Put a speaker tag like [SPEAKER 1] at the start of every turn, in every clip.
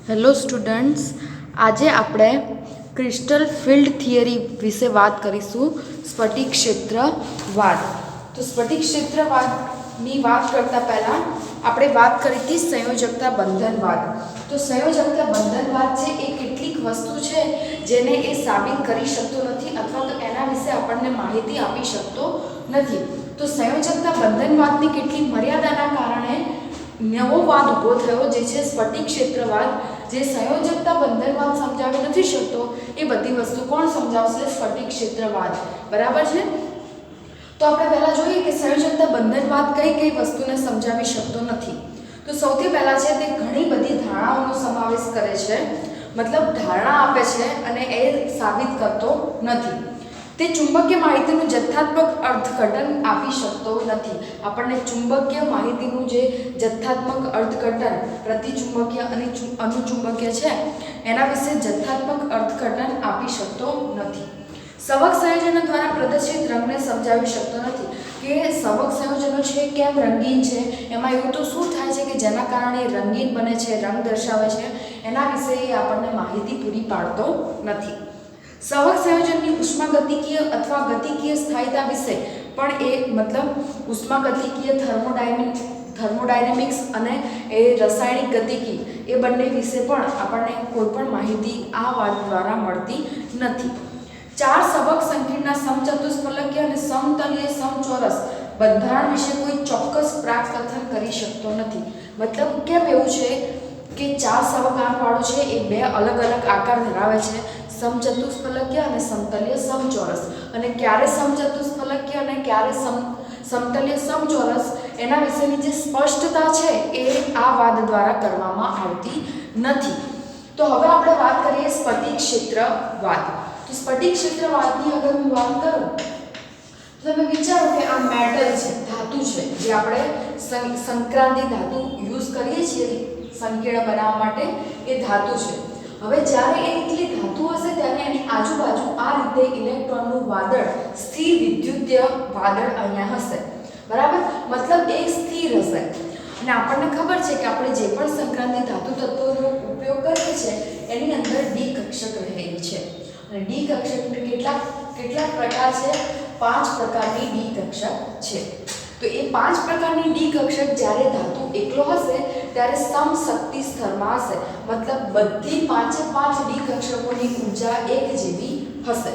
[SPEAKER 1] Hello students, આજે આપણે crystal field theory વિશે વાત કરીશું. સ્ફટિક ક્ષેત્રવાદ. તો સ્ફટિક ક્ષેત્રવાદની વાત કરતાં પહેલાં આપણે વાત કરી હતી સંયોજકતા બંધનવાદ. તો સંયોજકતા બંધનવાદ છે એ કેટલીક વસ્તુ છે જેને એ સાબિત કરી શકતો નથી અથવા તો એના વિશે આપણને માહિતી આપી શકતો નથી. તો સંયોજકતા બંધનવાદની કેટલીક મર્યાદાના કારણે નવો વાદ ઊભો થયો, જે છે સ્ફટિક ક્ષેત્રવાદ, જે સંયોજકતા બંધનવાદ સમજાવી નથી શકતો. એ બધી વસ્તુ કોણ સમજાવશે? સ્ફટિક ક્ષેત્રવાદ. બરાબર છે. તો આપણે પહેલા જોઈએ કે સંયોજકતા બંધનવાદ કઈ કઈ વસ્તુને સમજાવી શકતો નથી. તો સૌથી પહેલા છે તે ઘણી બધી ધારણાઓનો સમાવેશ કરે છે, મતલબ ધારણા આપે છે અને એ સાબિત કરતો નથી. તે ચુંબકીય માહિતીનું જથ્થાત્મક અર્થઘટન આપી શકતો નથી. આપણને ચુંબકીય માહિતીનું જે જથ્થાત્મક અર્થઘટન, પ્રતિચુંબકીય અને અનુચુંબકીય છે, એના વિશે જથ્થાત્મક અર્થઘટન આપી શકતો નથી. સવક સંયોજનો દ્વારા પ્રદર્શિત રંગને સમજાવી શકતો નથી કે સવક સંયોજનો છે કેમ રંગીન છે, એમાં એવું તો શું થાય છે કે જેના કારણે રંગીન બને છે, રંગ દર્શાવે છે, એના વિશે એ આપણને માહિતી પૂરી પાડતો નથી. સવક સંયોજનની ઉષ્માગતિકીય અથવા ગતિકીય સ્થાયીતા વિશે પણ એ મતલબ ઉષ્માગતિકીય થર્મોડાયનેમિક્સ અને એ રાસાયણિક ગતિકી, એ બંને વિશે પણ આપણને કોઈ પણ માહિતી આ વાદ દ્વારા મળતી નથી. ચાર સવક સંકીર્ણના સમચતુષ્ફલકીય અને સમતલીય સમચોરસ બંધારણ વિશે કોઈ ચોક્કસ પ્રાકકથન કરી શકતો નથી. મતલબ કેમ એવું છે કે ચાર સવક આંકવાળો છે એ બે અલગ અલગ આકાર ધરાવે છે, સમચતુષ્ફલકીય અને સમતલીય સમચોરસ. અને ક્યારે સમચતુષ્ફલકીય અને ક્યારે સમતલીય સમચોરસ, એના વિશેની જે સ્પષ્ટતા છે એ આ વાદ દ્વારા કરવામાં આવતી નથી. તો હવે આપણે વાત કરીએ સ્ફટિક ક્ષેત્રવાદ. તો સ્ફટિક ક્ષેત્રવાદની અગર હું વાત કરું તો તમે વિચારો કે આ મેટલ છે, ધાતુ છે, જે આપણે સંક્રાંતિ ધાતુ યુઝ કરીએ છીએ સંકીર્ણ બનાવવા માટે, એ ધાતુ છે. હવે જ્યારે એ એટલી ધાતુ હશે ત્યારે એની આજુબાજુ આ રીતે ઇલેક્ટ્રોનનું વાદળ, સ્થિર વિદ્યુતીય વાદળ અહીંયા હશે. બરાબર, મતલબ એ સ્થિર હશે. અને આપણને ખબર છે કે આપણે જે પણ સંક્રાંતિ ધાતુ તત્વોનો ઉપયોગ કરીએ છીએ એની અંદર ડી કક્ષક રહેલી છે. અને ડી કક્ષક કેટલા પ્રકાર છે? 5 પ્રકારની ડી કક્ષક છે. તો એ 5 પ્રકારની ડી કક્ષક જ્યારે ધાતુ એકલો હશે ત્યારે સમશક્તિ સ્તરમાં હશે. મતલબ બધી 5 ડી કક્ષકોની ઊર્જા એક જેવી હશે.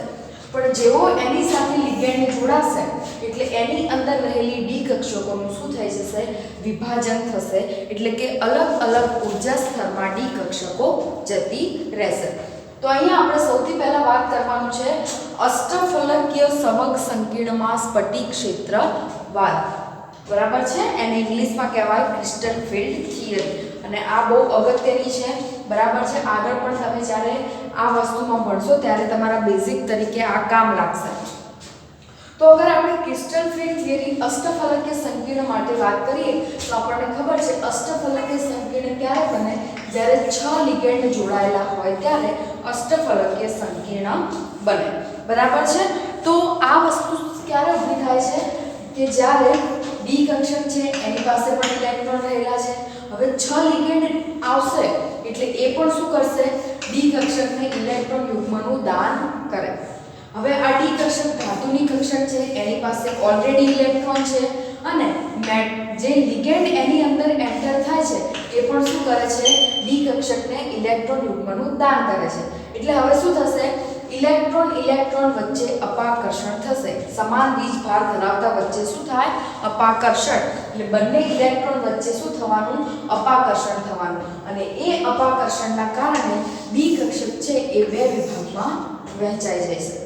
[SPEAKER 1] પણ જેવો એની સાથે લિગેન્ડ જોડાશે એટલે એની અંદર રહેલી ડી કક્ષકોનું શું થઈ જશે? વિભાજન થશે. એટલે કે અલગ અલગ ઊર્જા સ્તરમાં ડી કક્ષકો જતી રહેશે. તો અહીંયા આપણે સૌથી પહેલા વાત કરવાનું છે અષ્ટફલકીય સવક સંકીર્ણમાં સ્ફટિક ક્ષેત્રવાદ. બરાબર છે. એને ઇંગ્લિશમાં કહેવાય ક્રિસ્ટલ ફિલ્ડ થિયરી. અને આ બહુ અગત્યની છે. બરાબર છે. આગળ પણ તમે જ્યારે આ વસ્તુમાં ભણશો ત્યારે તમારા બેઝિક તરીકે આ કામ લાગશે. તો અગર આપણે ક્રિસ્ટલ ફિલ્ડ થિયરી અષ્ટફલકીય સંકીર્ણ માટે વાત કરીએ તો આપણને ખબર છે અષ્ટફલકીય સંકીર્ણ ક્યારે બને? જ્યારે 6 લિગેન્ડ જોડાયેલા હોય ત્યારે અષ્ટફલકીય સંકીર્ણ બને. બરાબર છે. તો આ વસ્તુ ક્યારે ઊભી થાય છે? કે જ્યારે ડી કક્ષક છે એની પાસે પણ ઇલેક્ટ્રોન રહેલા છે. હવે 6 લિગેન્ડ આવશે એટલે એ પણ શું કરશે? ડી કક્ષકને ઇલેક્ટ્રોન યુગ્મનું દાન કરે. હવે આ ડી કક્ષક ધાતુની કક્ષક છે, એની પાસે ઓલરેડી ઇલેક્ટ્રોન છે અને જે લિગેન્ડ એની અંદર એન્ટર થાય છે એ પણ શું કરે છે? ડી કક્ષકને ઇલેક્ટ્રોન યુગ્મનું દાન કરે છે. એટલે હવે શું થશે? ઇલેક્ટ્રોન વચ્ચે અપાકર્ષણ થશે. સમાન વીજભાર ધરાવતા વચ્ચે શું થાય? અપાકર્ષણ. એટલે બંને ઇલેક્ટ્રોન વચ્ચે શું થવાનું? અપાકર્ષણ થવાનું. અને એ અપાકર્ષણના કારણે ડી કક્ષક છે એ બે વિભાગમાં વહેંચાઈ જશે.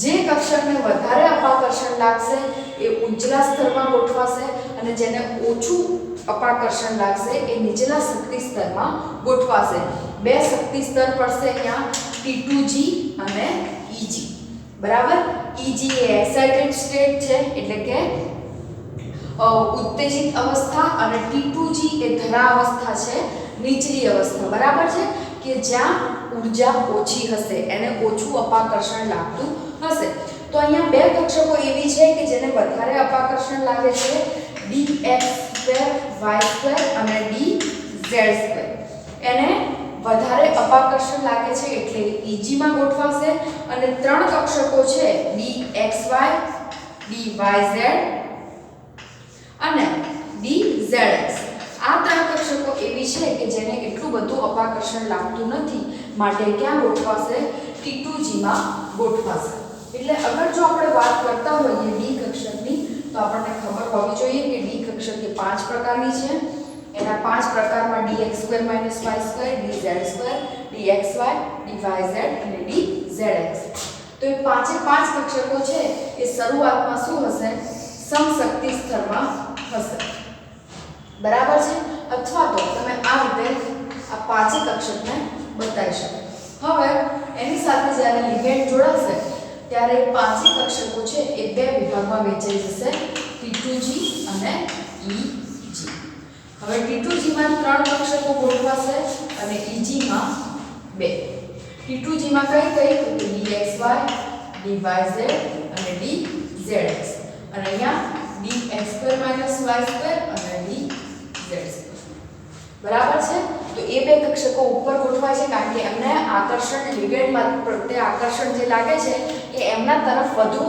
[SPEAKER 1] જે કક્ષકને વધારે અપાકર્ષણ લાગશે એ ઊંચલા સ્તરમાં ગોઠવાશે અને જેને ઓછું અપાકર્ષણ લાગશે એ નીચલા શક્તિ સ્તરમાં ગોઠવાશે. બે શક્તિ સ્તર પડશે અહીંયા, T2G અને EG. બરાબર. EG એ એક્સાઇટેડ સ્ટેટ છે એટલે કે ઉત્તેજિત અવસ્થા, અને T2G એ ધરા અવસ્થા છે, નીચલી અવસ્થા. બરાબર છે. કે જ્યાં ઊર્જા ઓછી હશે, એને ઓછું અપાકર્ષણ લાગતું હશે. તો અહીંયા બે કક્ષકો એવી છે કે જેને વધારે અપાકર્ષણ લાગે છે, dx2 y2 અને dz2. એને વધારે અપાકર્ષણ લાગે છે એટલે Eg માં ગોઠવાશે અને 3 કક્ષકો છે dxy dyz અને dzx આ 3 કક્ષકો એવી છે કે જેને એટલું બધું અપાકર્ષણ લાગતું નથી માટે ક્યાં ગોઠવાશે T2g માં ગોઠવાશે એટલે અગર જો આપણે વાત કરતા હોઈએ ડી કક્ષકની તો આપણને ખબર હોવી જોઈએ કે ડી કક્ષક એ 5 પ્રકારની છે એના 5 પ્રકારમાં dx2 y2 dz2 dxy dyz અને dzx તો એ પાંચે 5 કક્ષકો છે એ શરૂઆતમાં શું હશે સમશક્તિ સ્તરમાં હશે બરાબર છે અથવા તો તમે આ રીતે આ પાંચે કક્ષકને બતાવી શકો હવે એની સાથે જ્યારે લિગેન્ડ જોડાશે ત્યારે પાંચે કક્ષકો છે એ બે વિભાગમાં વહેંચાઈ જશે T2g અને Eg હવે T2g માં 3 કક્ષકો ગોઠવાશે અને Eg માં 2 T2g માં કઈ તો dxy dyz અને dzx અને અહીંયા dx2 y2 અને dzx બરાબર છે તો એ બે કક્ષકો ઉપર ગોઠવાય છે કારણ કે એમને આકર્ષણ લિગેન્ડમાં પ્રત્યે આકર્ષણ જે લાગે છે એ એમના તરફ વધુ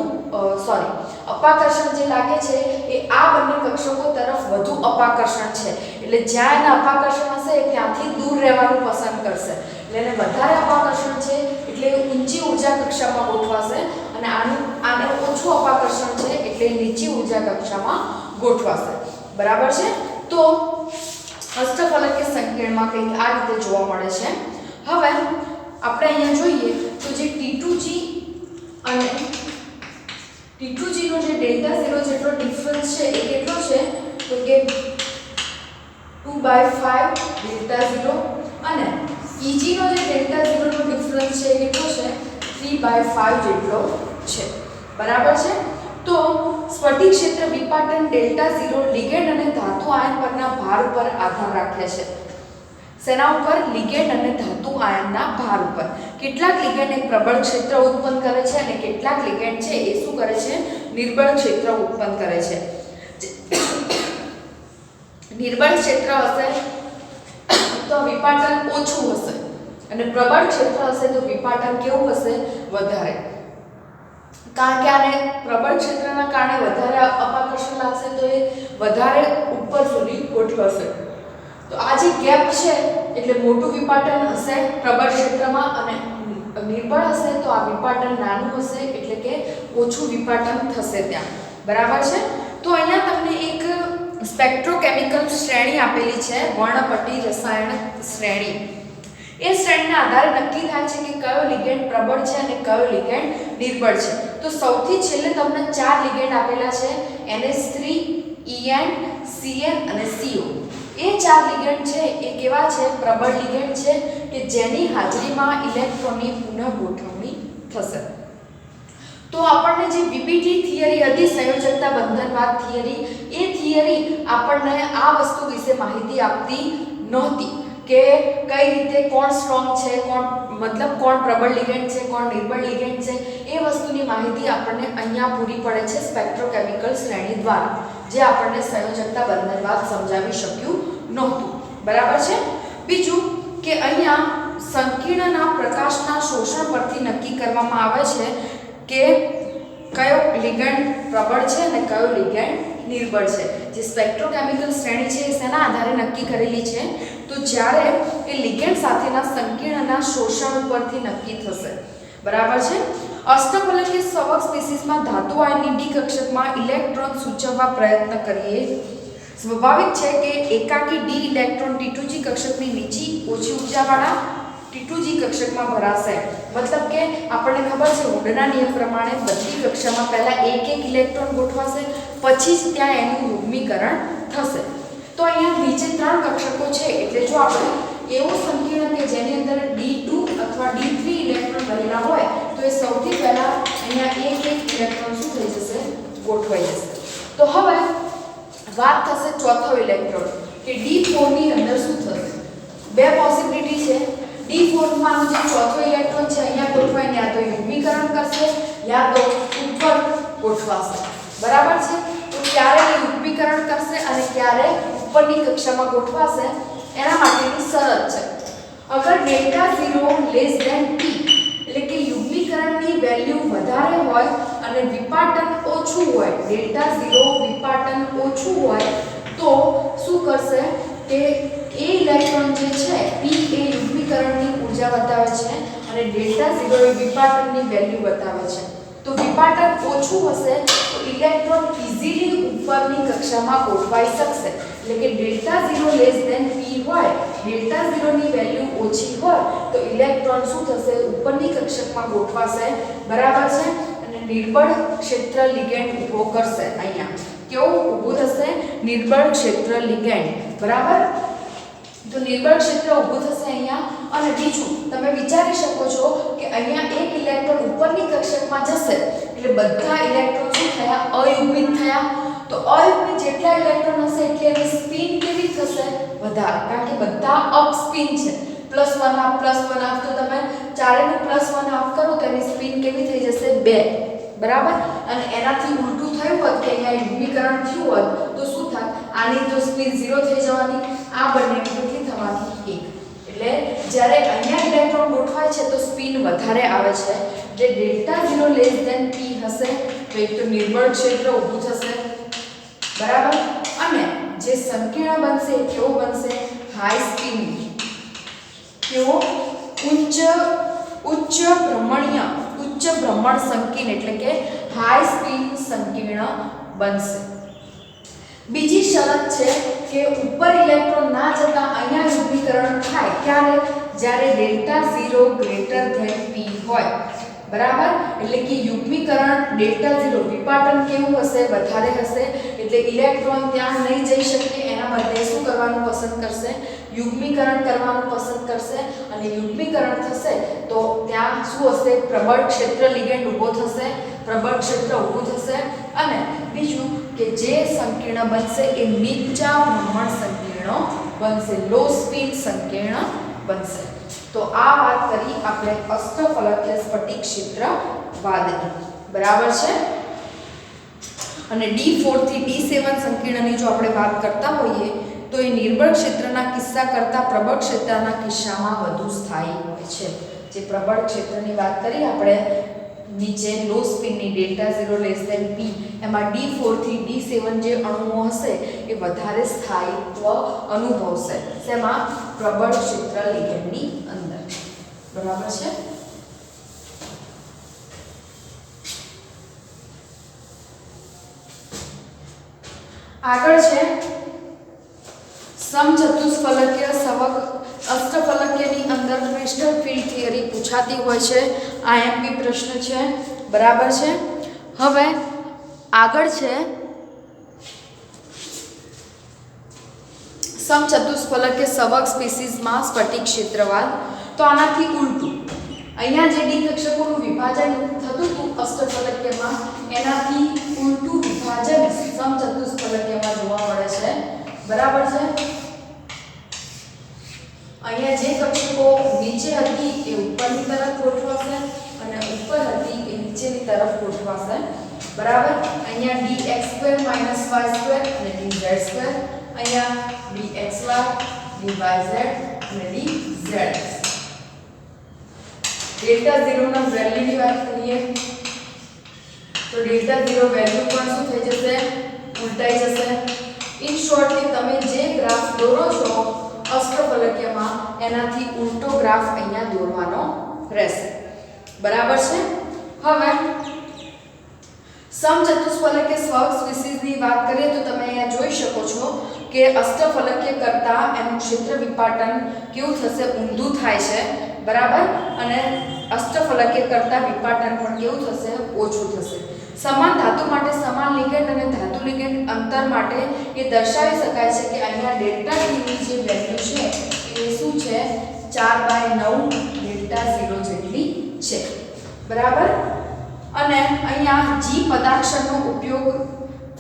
[SPEAKER 1] અપાકર્ષણ જે લાગે છે એ આ બંને કક્ષકો તરફ વધુ અપાકર્ષણ છે એટલે જ્યાં એના અપાકર્ષણ હશે ત્યાંથી દૂર રહેવાનું પસંદ કરશે એટલે એને વધારે અપાકર્ષણ છે એટલે ઊંચી ઊર્જા કક્ષામાં ગોઠવાશે અને આને ઓછું અપાકર્ષણ છે એટલે નીચી ઊર્જા કક્ષામાં ગોઠવાશે બરાબર છે તો અષ્ટફલકીય સંકીર્ણમાં કંઈક આ રીતે જોવા મળે છે હવે આપણે અહીંયા જોઈએ તો જે T2g અને T2g નો જે ડેલ્ટા 0 જેટલો ડિફરન્સ છે એ કેટલો છે તો કે 2/5 ડેલ્ટા 0 અને Eg નો જે ડેલ્ટા 0 નો ડિફરન્સ છે એ કેટલો છે 3/5 જેટલો છે બરાબર છે તો સ્ફટિક ક્ષેત્ર વિપાટન ડેલ્ટા 0 લિગેન્ડ અને ધાતુ આયન પરના ભાર ઉપર આધાર રાખે છે સેના ઉપર લિગેન્ડ અને ધાતુ આયનના ભાર ઉપર કેટલાક લિગેન્ડ એક પ્રબળ ક્ષેત્ર ઉત્પન્ન કરે છે અને કેટલાક લિગેન્ડ છે એ શું કરે છે નિર્બળ ક્ષેત્ર ઉત્પન્ન કરે છે નિર્બળ ક્ષેત્ર હશે તો વિપાટન ઓછું હશે અને પ્રબળ ક્ષેત્ર હશે તો વિપાટન કેવું હશે વધારે કારણ કે આને પ્રબળ ક્ષેત્રના કારણે વધારે અપાકર્ષણ લાગશે તો એ વધારે ઉપર સુધી ગોઠવાશે તો આ જે ગેપ છે એટલે મોટું વિપાટન હશે પ્રબળ ક્ષેત્રમાં અને નિર્બળ હશે તો આ વિપાટન નાનું હશે એટલે કે ઓછું વિપાટન થશે ત્યાં બરાબર છે તો અહીંયા તમને એક સ્પેક્ટ્રોકેમિકલ શ્રેણી આપેલી છે વર્ણપટ્ટી રસાયણ શ્રેણી એ શ્રેણીના આધારે નક્કી થાય છે કે કયો લિગેન્ડ પ્રબળ છે અને કયો લિગેન્ડ નિર્બળ છે તો સૌથી છેલ્લે તમને 4 લિગેન્ડ આપેલા છે NH3 EN CN અને CO એ 4 લિગેન્ડ છે એ કેવા છે પ્રબળ લિગેન્ડ છે કે જેની હાજરીમાં ઇલેક્ટ્રોનની પુનઃ ગોઠવણી થશે તો આપણને જે VBT થિયરી હતી સંયોજકતા બંધનવાદ થિયરી એ થિયરી આપણને આ વસ્તુ વિશે માહિતી આપતી નહોતી કે કઈ રીતે કોણ સ્ટ્રોંગ છે કોણ પ્રબળ લિગેન્ડ છે કોણ નિર્બળ લિગેન્ડ છે એ વસ્તુની માહિતી આપણને અહીંયા પૂરી પડે છે સ્પેક્ટ્રોકેમિકલ શ્રેણી દ્વારા જે આપણને સંયોજકતા બંધનવાદ સમજાવી શક્યું નહોતું બરાબર છે બીજું કે અહીંયા સંકીર્ણના પ્રકાશના શોષણ પરથી નક્કી કરવામાં આવે છે કે કયો લિગેન્ડ પ્રબળ છે અને કયો લિગેન્ડ નિર્બળ છે જે સ્પેક્ટ્રોકેમિકલ શ્રેણી છે એ શેના આધારે નક્કી કરેલી છે તો જ્યારે એ લિગેન્ડ સાથેના સંકીર્ણના શોષણ ઉપરથી નક્કી થશે બરાબર છે અષ્ટફલકીય સવક સ્પીસીસમાં ધાતુ આયનની ડી કક્ષકમાં ઇલેક્ટ્રોન સૂચવવા પ્રયત્ન કરીએ સ્વાભાવિક છે કે એકાકી ડી ઇલેક્ટ્રોન T2g કક્ષકની નીચી ઓછી ઊર્જાવાળા T2g કક્ષકમાં ભરાશે મતલબ કે આપણને ખબર છે હુડના નિયમ પ્રમાણે બધી કક્ષામાં પહેલા એક ઇલેક્ટ્રોન ગોઠવાશે પછી જ ત્યાં એનું યુગ્મીકરણ થશે તો અહીંયા નીચે 3 કક્ષકો છે એટલે જો આપણે એવું સંકીર્ણ કે જેની અંદર D2 અથવા D3 ઇલેક્ટ્રોન રહેલા હોય તો એ સૌથી પહેલા અહીંયા એક ઇલેક્ટ્રોન શું થઈ જશે ગોઠવાઈ જશે તો હવે વાત થશે ચોથો ઇલેક્ટ્રોન કે D4 ની અંદર શું થશે બે પોસિબિલિટી છે D4 માંનો જે ચોથો ઇલેક્ટ્રોન છે અહીંયા ગોઠવાઈને યા તો યુગ્મીકરણ કરશે યા તો ઉપર ગોઠવાશે બરાબર છે તો ક્યારે યુગ્મીકરણ કરશે અને ક્યારે ઉપરની કક્ષામાં ગોઠવાશે એના માટેની શરત છે અગર ડેલ્ટા 0 લેસ ધેન p એટલે કે યુગ્મીકરણની વેલ્યુ વધારે હોય અને વિપાટન ઓછું હોય, ડેલ્ટા 0 વિપાટન ઓછું હોય તો શું કરશે કે એ ઇલેક્ટ્રોન જે છે p એ યુગ્મીકરણની ઊર્જા બતાવે છે અને ડેલ્ટા 0 એ વિપાટનની વેલ્યુ બતાવે છે. તો વિપાટન ઓછું હશે તો ઇલેક્ટ્રોન ઇઝીલી ઉપરની કક્ષામાં ગોઠવાઈ શકશે. એટલે કે ડેલ્ટા 0 લેસ ધેન p હોય, ડેલ્ટા 0 ની વેલ્યુ ઓછી હોય તો ઇલેક્ટ્રોન શું થશે ઉપરની કક્ષકમાં ગોઠવાશે. બરાબર છે. અને નિર્બળ ક્ષેત્ર લિગેન્ડ ઊભો કરશે. અહીંયા કેવું ઊભું થશે? નિર્બળ ક્ષેત્ર લિગેન્ડ. બરાબર. તો નિર્બળ ક્ષેત્ર ઊભું થશે અહીંયા. અને બીજું તમે વિચારી શકો છો કે અહીંયા એક ઇલેક્ટ્રોન ઉપરની કક્ષકમાં જશે એટલે બધા ઇલેક્ટ્રોન શું થયા? અયુગ્મિત થયા. તો અયુગ્મિત જેટલા ઇલેક્ટ્રોન હશે એટલે એની સ્પિન કેવી થશે? વધારે. કારણ કે બધા અપ સ્પિન છે. +1 હાફ તો તમે ચારેનું +1 હાફ કરો તો એની સ્પિન કેવી થઈ જશે? 2. બરાબર. અને એનાથી ઉલટું થયું હોત કે અહીંયા યુગ્મીકરણ થયું હોત તો શું થાત? આની તો સ્પિન 0 થઈ જવાની, આ બંનેની કેટલી થવાની? 1. એટલે જ્યારે અહીંયા ઇલેક્ટ્રોન ગોઠવાય છે તો સ્પિન વધારે આવે છે. જે ડેલ્ટા 0 લેસ ધેન p હશે તો એક તો નિર્બળ ક્ષેત્ર ઊભું થશે. બરાબર. અને જે સંકીર્ણ બનશે એ કેવો બનશે? High spin. કેવો? ઉચ્ચ ભ્રમણ સંકીર્ણ એટલે કે હાઈ સ્પિન સંકીર્ણ બનશે. બીજી શરત છે કે ઉપર ઇલેક્ટ્રોન ના જતા અહીંયા યુગ્મીકરણ થાય ક્યારે? જ્યારે ડેલ્ટા 0 ગ્રેટર ધેન p હોય. બરાબર. એટલે કે યુગ્મીકરણ ડેલ્ટા 0 વિપાટન કેવું હશે? વધારે હશે. એટલે ઇલેક્ટ્રોન ત્યાં નહીં જઈ શકે, એના બદલે શું કરવાનું પસંદ કરશે? યુગ્મીકરણ કરવાનું પસંદ કરશે. અને યુગ્મીકરણ થશે તો ત્યાં શું હશે? પ્રબળ ક્ષેત્ર લિગેન્ડ ઊભો થશે. પ્રબળ ક્ષેત્ર ઊભું થશે. અને બીજું કે જે સંકીર્ણ બનશે એ નીચા ભ્રમણ સંકીર્ણ બનશે, લો સ્પિન સંકીર્ણ બનશે. તો આ વાત કરી આપણે અષ્ટફલકીય સ્ફટિક ક્ષેત્રવાદની. બરાબર છે. અને D4 થી D7 સંકીર્ણની જો આપણે વાત કરતા હોઈએ તો એ નિર્બળ ક્ષેત્રના કિસ્સા કરતાં પ્રબળ ક્ષેત્રના કિસ્સામાં વધુ સ્થાયી હોય છે. જે પ્રબળ ક્ષેત્રની વાત કરી આપણે નીચે લો સ્પિનની ડેલ્ટા 0 લેસ ધેન p, એમાં D4 થી D7 જે અણુઓ હશે એ વધારે સ્થાયીત્વ અનુભવશે. શેમાં? પ્રબળ ક્ષેત્ર લિગેન્ડની અંદર. બરાબર છે. આગળ છે સમચતુષ્ફલકીય અષ્ટફલકીયની અંદર ક્રિસ્ટલ ફિલ્ડ થિયરી પૂછાતી હોય છે. આઈએમપી પ્રશ્ન છે. બરાબર છે. હવે આગળ છે સમચતુષ્ફલકીય સવક સ્પીસીસમાં સ્ફટિક ક્ષેત્રવાદ. તો આનાથી ઉલટું અહીંયા જે ડી કક્ષકોનું વિભાજન થતું હતું અષ્ટફલકીયમાં એનાથી ઉલટું વિભાજન સમચતુષ્ફલકીયમાં જોવા મળે છે. બરાબર છે. અહીંયા જે કક્ષકો નીચે હતી એ ઉપરની તરફ ગોઠવાશે અને ઉપર હતી એ નીચેની તરફ ગોઠવાશે. બરાબર. અહીંયા dx2 - y2 અને dz2, અહીંયા dxy, dyz અને dz. ડેલ્ટા 0 ના વેલ્યુની વાત કરીએ તો ડેલ્ટા 0 વેલ્યુ પણ શું થઈ જશે? ઉલટાઈ જશે. ઇન શોર્ટ કે તમે જે ગ્રાફ દોરો છો અષ્ટફલકીયમાં એનાથી ઉલટો ગ્રાફ અહીંયા દોરવાનો રહેશે. બરાબર છે. હવે સમચતુષ્ફલકીય સ્વક સ્પીસીસની વાત કરીએ તો તમે અહીંયા જોઈ શકો છો કે અષ્ટફલકીય કરતાં એનું ક્ષેત્ર વિપાટન કેવું થશે? ઊંધું થાય છે. બરાબર. અને અષ્ટફલકીય કરતાં વિપાટન પણ કેવું થશે? ઓછું થશે. સમાન ધાતુ માટે સમાન લિગેન્ડ અને ધાતુ લિગેન્ડ અંતર માટે એ દર્શાવી શકાય છે કે અહીંયા ડેલ્ટા t ની જે વેલ્યુ છે એ શું છે? 4/9 ડેલ્ટા 0 જેટલી છે. બરાબર. અને અહીંયા G પદાક્ષરનો ઉપયોગ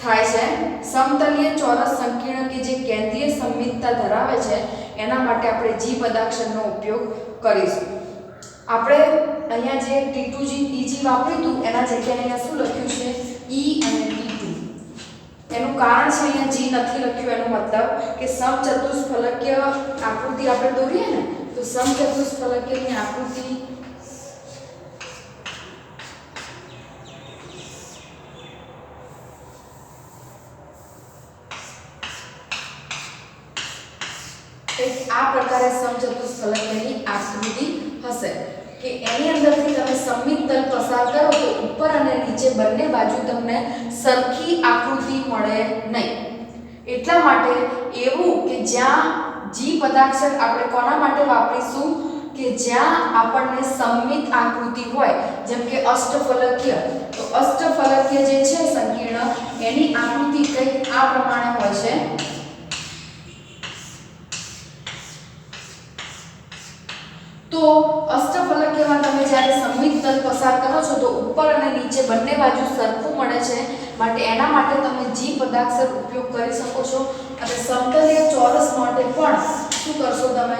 [SPEAKER 1] થાય છે સમતલીય ચોરસ સંકીર્ણ કે જે કેન્દ્રીય સંમિતતા ધરાવે છે એના માટે આપણે G પદાક્ષરનો ઉપયોગ કરીશું. આપણે અહીંયા જે T2G EG વાપર્યું હતું એના જગ્યાએ અહીંયા શું લખ્યું છે? E અને T2. એનું કારણ છે અહીંયા G નથી લખ્યું એનો મતલબ કે સમચતુષ્ફલકીય આકૃતિ આપણે દોરીએ ને તો સમચતુષ્ફલકીયની આકૃતિ આ પ્રકારે સમચતુષ્ફલકીયની આકૃતિ હશે કે એની અંદરથી તમે સમમિત તલ પસાર કરો તો ઉપર અને નીચે બંને બાજુ તમને સરખી આકૃતિ મળે નહીં. એટલા માટે એવું કે જ્યાં જી પદાક્ષર આપણે કોના માટે વાપરીશું કે જ્યાં આપણને સમમિત આકૃતિ હોય, જેમ કે અષ્ટફલકીય. તો અષ્ટફલકીય જે છે સંકીર્ણ એની આકૃતિ કંઈક આ પ્રમાણે હોય છે. તો અષ્ટફલકીયમાં તમે જ્યારે સમમિત તલ પસાર કરો છો તો ઉપર અને નીચે બંને બાજુ સરખું મળે છે, માટે એના માટે તમે જી પદાક્ષર ઉપયોગ કરી શકો છો. અને સમતલીય ચોરસ માટે પણ શું કરશો તમે?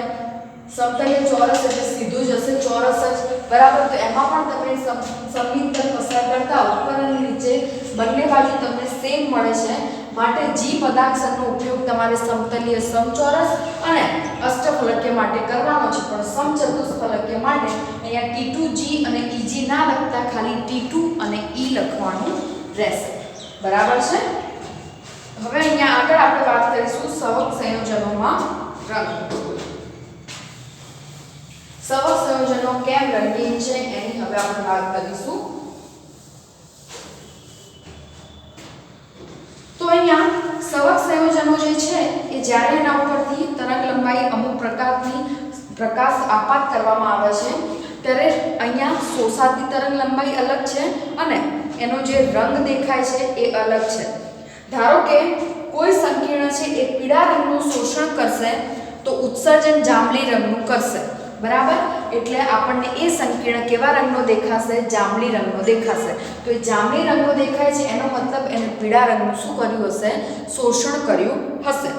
[SPEAKER 1] સમતલીય ચોરસ એટલે સીધું જ હશે, ચોરસ જ, બરાબર. તો એમાં પણ તમે સમમિત તલ પસાર કરતા ઉપર અને નીચે બંને બાજુ તમને સેમ મળે છે, માટે જી પદાક્ષરનો ઉપયોગ તમારે સમતલીય સમચોરસ અને અષ્ટફલકીય માટે કરવાનો છે. પણ સમચતુષ્ફલકીય માટે અહીંયા T2G અને EG ના લખતા ખાલી T2 અને E લખવાનું રહેશે, બરાબર છે. હવે અહીંયા આગળ આપણે વાત કરીશું સવક સંયોજનોમાં રંગ. સવક સંયોજનો કેમ રંગીન છે એની હવે આપણે વાત કરીશું. તો અહીંયા સવક સંયોજનો જે છે એ જ્યારે એના ઉપરથી તરંગ લંબાઈ અમુક પ્રકાશ આપાત કરવામાં આવે છે ત્યારે અહીંયા શોષાતી તરંગ લંબાઈ અલગ છે અને એનો જે રંગ દેખાય છે એ અલગ છે. ધારો કે કોઈ સંકીર્ણ છે એ પીળા રંગનું શોષણ કરશે તો ઉત્સર્જન જાંબલી રંગનું કરશે, બરાબર. એટલે આપણને એ સંકીર્ણ કેવા રંગનો દેખાશે? જાંબલી રંગનો દેખાશે. તો એ જાંબલી રંગનો દેખાય છે એનો મતલબ એને પીળા રંગનું શું કર્યું હશે? શોષણ કર્યું હશે,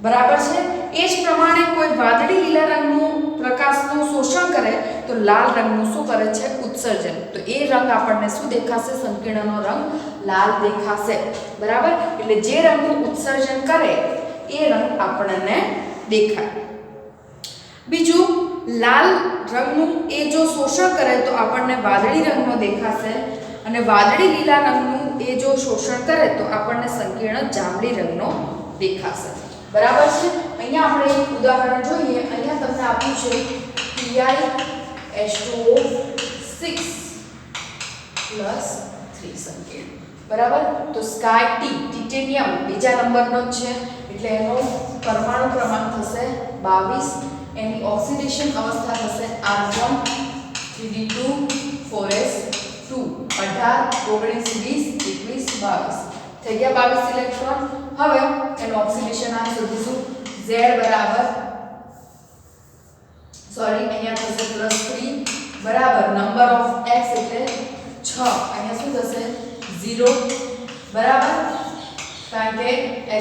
[SPEAKER 1] બરાબર છે. એ જ પ્રમાણે કોઈ વાદળી લીલા રંગનું પ્રકાશનું શોષણ કરે તો લાલ રંગનું શું કરે છે? ઉત્સર્જન. તો એ રંગ આપણને શું દેખાશે? સંકીર્ણનો રંગ લાલ દેખાશે, બરાબર. એટલે જે રંગનું ઉત્સર્જન કરે એ રંગ આપણને દેખાય. બીજું, લાલ રંગનું એ જો શોષણ કરે તો આપણને વાદળી રંગનો દેખાશે અને વાદળી લીલા રંગનું એ જો શોષણ કરે તો આપણને સંકીર્ણ જાંબલી રંગનો દેખાશે, બરાબર છે. અહીંયા આપણે એક ઉદાહરણ જોઈએ. અહીંયા તમને આપ્યું છે TiH2O6 + 3 સંકીર્ણ, બરાબર. તો સ્કાય ટિટેનિયમ બીજા નંબરનો જ છે એટલે એનો પરમાણુ ક્રમાંક થશે 22. એની ઓક્સિડેશન અવસ્થા થશે R1 3D2 4s2 18 19 20 21 22 થઈ ગયા 22 ઇલેક્ટ્રોન. હવે એનું ઓક્સિડેશન આ શોધીશું. Z બરાબર અહીંયા થશે +3 બરાબર નંબર ઓફ x એટલે 6. અહીંયા શું થશે? 0 બરાબર, કારણ કે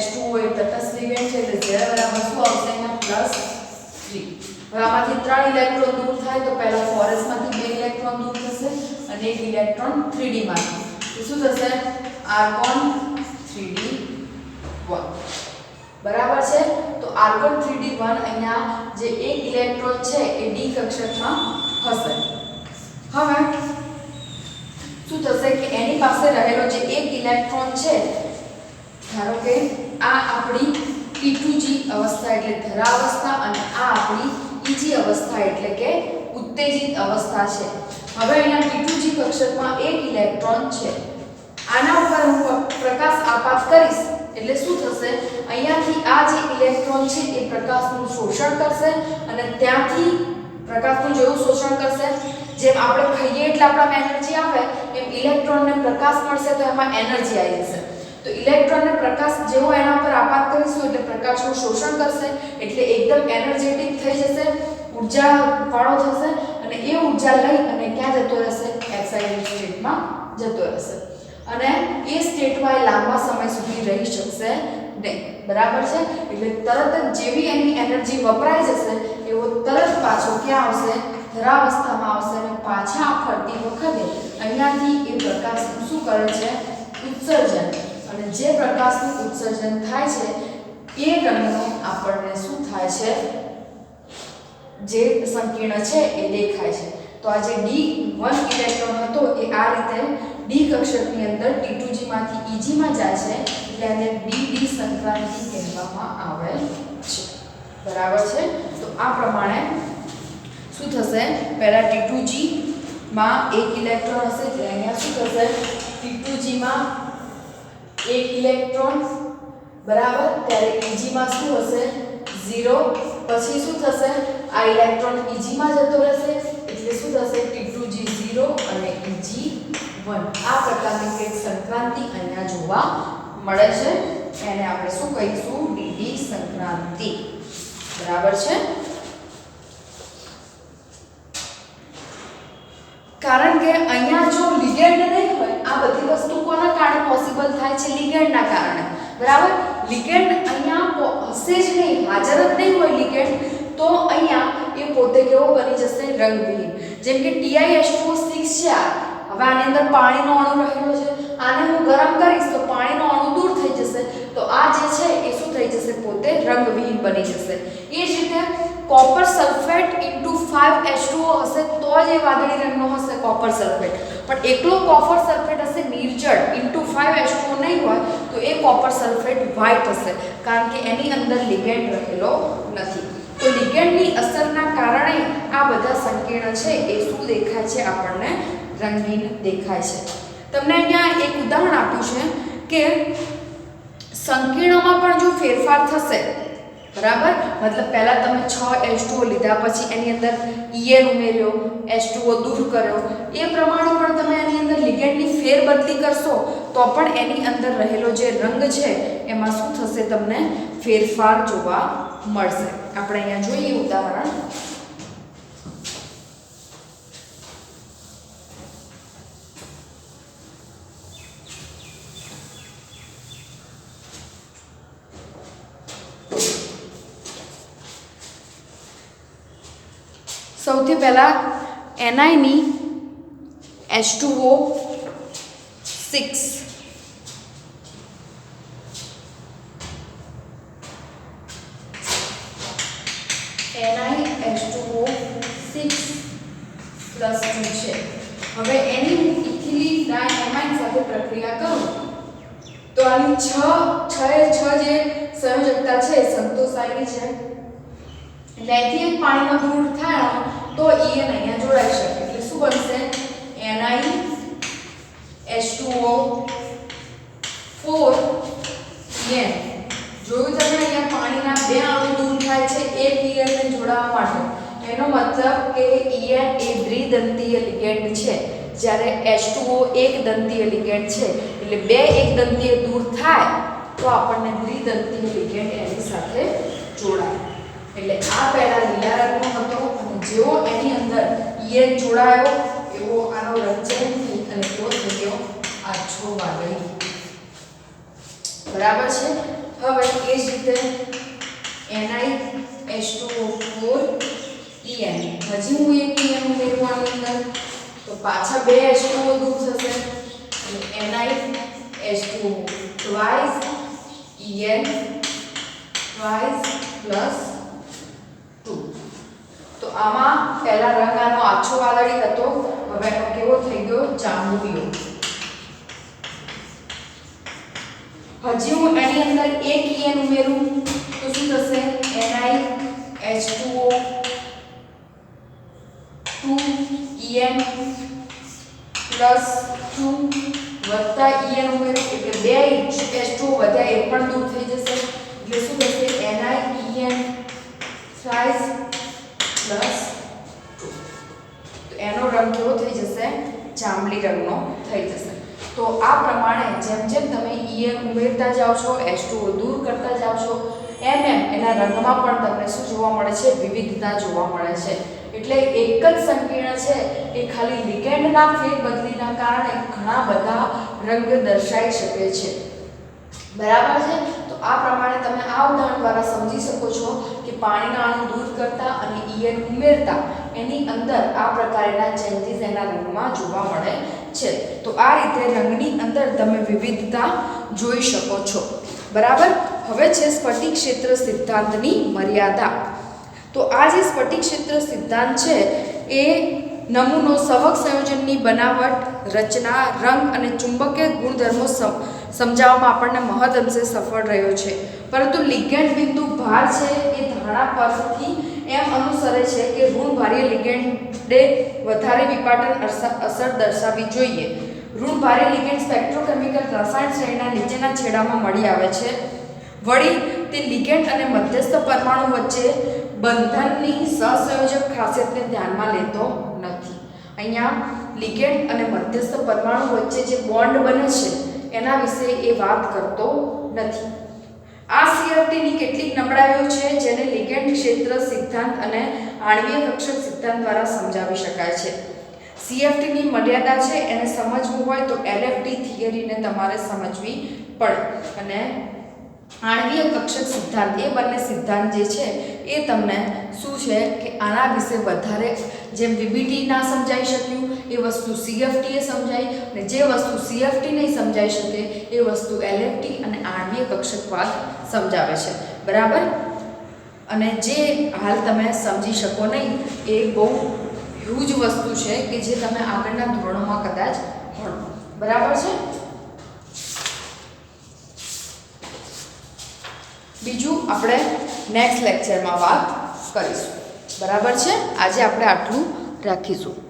[SPEAKER 1] H2O એ તટસ્થ લિગેન્ડ છે એટલે Z બરાબર શું આવશે? અહીંયા +3. હવે આમાંથી 3 ઇલેક્ટ્રોન દૂર થાય તો પહેલા 4s માંથી 2 ઇલેક્ટ્રોન દૂર થશે અને 1 ઇલેક્ટ્રોન 3d માંથી. તો શું થશે? આર્ગોન 3d1, બરાબર છે. તો આર્ગોન 3d1 અહીંયા જે 1 ઇલેક્ટ્રોન છે એ d કક્ષકમાં હશે. હવે શું થશે કે એની પાસે રહેલો જે 1 ઇલેક્ટ્રોન છે, ધારો કે આ આપણી T2G અવસ્થા એટલે ધરાવસ્થા અને આ આપણી EG અવસ્થા એટલે કે ઉત્તેજિત અવસ્થા છે. હવે અહીંયા T2G કક્ષકમાં 1 ઇલેક્ટ્રોન છે. આના ઉપર હું પ્રકાશ આપાત કરીશ એટલે શું થશે? અહીંયાથી આ જે ઇલેક્ટ્રોન છે એ પ્રકાશનું શોષણ કરશે અને ત્યાંથી પ્રકાશનું જેવું શોષણ કરશે જેમ આપણે ખાઈએ એટલે આપણામાં એનર્જી આવે એમ ઇલેક્ટ્રોનને પ્રકાશ મળશે તો એમાં એનર્જી આવી જશે. તો ઇલેક્ટ્રોનને પ્રકાશ જેવો એના પર આપાત કરીશું એટલે પ્રકાશનું શોષણ કરશે એટલે એકદમ એનર્જેટિક થઈ જશે, ઊર્જા વાળો થશે અને એ ઊર્જા લઈ અને ક્યાં જતો રહેશે? એક્સાઇટેડ સ્ટેટમાં જતો રહેશે અને એ સ્ટેટમાં એ લાંબા સમય સુધી રહી શકશે નહીં, બરાબર છે. એટલે તરત જ જેવી એની એનર્જી વપરાઈ જશે એવો તરત પાછો ક્યાં આવશે? ધરાવસ્થામાં આવશે અને પાછા ફરતી વખતે અહીંયાથી એ પ્રકાશનું શું કરે છે? ઉત્સર્જન. અને જે પ્રકાશનું ઉત્સર્જન થાય છે એ રંગનો આપણને શું થાય છે? જે સંકીર્ણ છે એ દેખાય છે. તો આ જે D1 ઇલેક્ટ્રોન હતો એ આ રીતે D કક્ષકની અંદર T2G માંથી Eg માં જાય છે એટલે આને DD સંક્રાંતિ કહેવામાં આવે છે. બરાબર છે. તો આ પ્રમાણે શું થશે, પહેલા T2G માં એક ઇલેક્ટ્રોન હશે એટલે અહીંયા શું થશે, T2G માં એક ઇલેક્ટ્રોન, બરાબર, ત્યારે Eg માં શું હશે 0. પછી શું થશે, આ ઇલેક્ટ્રોન Eg માં જતો રહેશે એટલે શું થશે T2G 0 અને Eg 1. આ પ્રકારની એક સંક્રાંતિ અહીંયા જોવા મળે છે. એને આપણે શું કહીશું, DD સંક્રાંતિ. બરાબર છે. કારણ કે અહીંયા જો લિગેન્ડ નહીં હોય, આ બધી વસ્તુ કોના કારણે પોસિબલ થાય છે, લિગેન્ડના કારણે. બરાબર, લિગેન્ડ અહીંયા હશે જ નહીં, હાજર જ નહીં હોય લિગેન્ડ, તો અહીંયા એ પોતે કેવો બની જશે, રંગવિહીન. જેમ કે TiH2O6 છે, હવે આની અંદર પાણીનો અણુ રહેલો છે, આને હું ગરમ કરીશ તો પાણીનો અણુ દૂર થઈ જશે, તો આ જે છે એ શું થઈ જશે, પોતે રંગવિહીન બની જશે. એ જ રીતે કોપર સલ્ફેટ * 5H2O હશે તો જ એ વાદળી રંગનો હશે કોપર સલ્ફેટ. પણ એકલો કોપર સલ્ફેટ હશે નિર્જળ * 5H2O નહીં હોય તો એ કોપર સલ્ફેટ વ્હાઇટ હશે, કારણ કે એની અંદર લિગેન્ડ રહેલો નથી. તો લિગેન્ડની અસરના કારણે આ બધા સંકીર્ણ છે એ શું દેખાય છે, આપણને રંગીન દેખાય છે. તમને અહીંયા એક ઉદાહરણ આપ્યું છે કે સંકીર્ણમાં પણ જો ફેરફાર થશે, બરાબર, મતલબ પહેલા તમે 6H2O લીધા, પછી એની અંદર En ઉમેર્યો, H2O દૂર કર્યો, એ પ્રમાણે પણ તમે એની અંદર લિગેન્ડની ફેરબદલી કરશો તો પણ એની અંદર રહેલો જે રંગ છે એમાં શું થશે, તમને ફેરફાર જોવા મળશે. આપણે અહીંયા જોઈએ ઉદાહરણ. સૌથી પહેલા Ni ની H2O6 NiH2O6 + 2 છે. હવે એની હું ઇથિલિન ડાયએમાઇન સાથે પ્રક્રિયા કરું તો આની 6 જે સંયોજકતા છે સંતોષાયેલી છે, એટલે અહીંથી એક પાણીનો દૂર થાય તો En અહીંયા જોડાઈ શકે. એટલે શું બનશે, NiH2O4 En. જોયું તમે, અહીંયા પાણીના બે અણુ દૂર થાય છે એક En ને જોડાવા માટે. એનો મતલબ કે En એ દ્વિદંતીય લિગેન્ડ છે, જ્યારે H2O એક દંતીય લિગેન્ડ છે. એટલે બે એક દંતીય દૂર થાય તો આપણને દ્વિદંતીય લિગેન્ડ એની સાથે જોડાય. એટલે આ પહેલા લીલા રંગનો હતો અને જેવો એની અંદર En જોડાયો એવો આનો રંગ ચેન્જ થઈ અને કેવો થઈ ગયો, આછો વાદળી. બરાબર છે. હવે એ જ રીતે NiH2O4 En. હજી હું એક En ઉમેરું આની અંદર તો પાછા બે H2O દૂર થશે એટલે NiH2O twice En twice plus 2. તો આમાં પહેલા રંગ આનો આછો વાદળી હતો, હવે એનો કેવો થઈ ગયો, જાંબુડિયો. હજી હું એની અંદર એક En ઉમેરું તો શું થશે, NiH2O 2 En plus 2 વત્તા En ઉમેરું એટલે બે H2O વધ્યા એ પણ દૂર થઈ જશે. એટલે શું થશે, NiEn thrice plus 2. તો એનો રંગ કેવો થઈ જશે, જાંબલી રંગનો થઈ જશે. તો આ પ્રમાણે જેમ જેમ તમે En ઉમેરતા જાઓ છો, H2O દૂર કરતા જાઓ છો, એમ એના રંગમાં પણ તમને શું જોવા મળે છે, વિવિધતા જોવા મળે છે. એટલે એક જ સંકીર્ણ છે એ ખાલી લિગેન્ડના ફેરબદલીના કારણે ઘણા બધા રંગ દર્શાવી શકે છે. બરાબર છે. તો આ પ્રમાણે તમે આ ઉદાહરણ દ્વારા સમજી શકો છો કે પાણીના અણુ દૂર કરતા અને En ઉમેરતા એની અંદર આ પ્રકારના ચેન્જીસ એના રંગમાં જોવા મળે છે. તો આ રીતે રંગની અંદર તમે વિવિધતા જોઈ શકો છો. બરાબર. હવે છે સ્ફટિક ક્ષેત્ર સિદ્ધાંતની મર્યાદા. તો આ જે સ્ફટિક ક્ષેત્ર સિદ્ધાંત છે એ નમૂનો સવક સંયોજનની બનાવટ, રચના, રંગ અને ચુંબકીય ગુણધર્મો સમજાવવામાં આપણને મહદઅંશે સફળ રહ્યો છે. પરંતુ લિગેન્ડ બિંદુ ભાર છે એ ધારણા પરથી એમ અનુસરે છે કે ઋણભારીય લિગેન્ડે વધારે વિપાટન અસર દર્શાવવી જોઈએ. ઋણભારીય લિગેન્ડ સ્પેક્ટ્રોકેમિકલ રસાયણ શ્રેણીના નીચેના છેડામાં મળી આવે છે. વળી તે લિગેન્ડ અને મધ્યસ્થ પરમાણુ વચ્ચે બંધનની સહસંયોજક ખાસિયતને ધ્યાનમાં લેતો નથી. અહીંયા લિગેન્ડ અને મધ્યસ્થ પરમાણુ વચ્ચે જે બોન્ડ બને છે એના વિશે એ વાત કરતો નથી. આ CFTની કેટલીક નબળાઈઓ છે જેને લિગેન્ડ ક્ષેત્ર સિદ્ધાંત અને આણ્વીય કક્ષક સિદ્ધાંત દ્વારા સમજાવી શકાય છે. CFTની મર્યાદા છે એને સમજવું હોય તો LFT થિયરીને તમારે સમજવી પડે. અને આણ્વીય કક્ષક સિદ્ધાંત એ બંને સિદ્ધાંત જે છે એ તમને શું છે કે આના વિશે વધારે જેમ VBT ના સમજાઈ શક્યું એ વસ્તુ CFT એ સમજાઈ, અને જે વસ્તુ CFT નહીં સમજાઈ શકે એ વસ્તુ LFT અને આણ્વીય કક્ષકવાદ સમજાવે છે. બરાબર. અને જે હાલ તમે સમજી શકો નહીં એ બહુ હ્યુજ વસ્તુ છે કે જે તમે આગળના ધોરણોમાં કદાચ ભણો. બરાબર છે. બીજું આપણે નેક્સ્ટ લેક્ચરમાં વાત કરીશું. બરાબર છે. આજે આપણે આટલું રાખીશું.